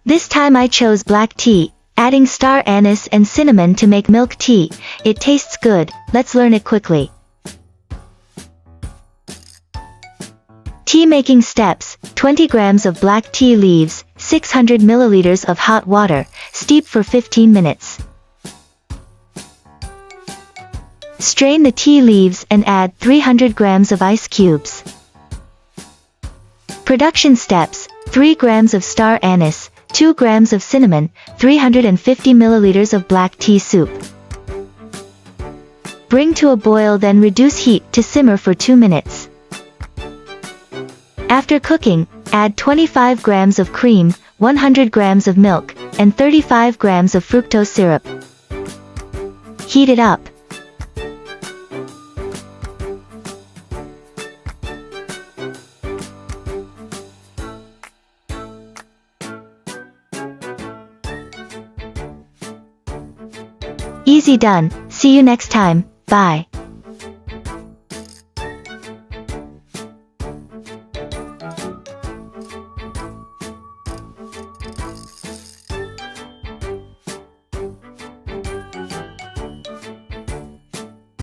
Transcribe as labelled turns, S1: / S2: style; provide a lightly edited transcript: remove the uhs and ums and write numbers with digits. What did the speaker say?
S1: This time I chose black tea, adding star anise and cinnamon to make milk tea. It tastes good, let's learn it quickly. Tea making steps: 20 grams of black tea leaves, 600 milliliters of hot water, steep for 15 minutes. Strain the tea leaves and add 300 grams of ice cubes. Production steps: 3 grams of star anise, 2 grams of cinnamon, 350 milliliters of black tea soup. Bring to a boil, then reduce heat to simmer for 2 minutes. After cooking, add 25 grams of cream, 100 grams of milk, and 35 grams of fructose syrup. Heat it up. Easy done. See you next time. Bye.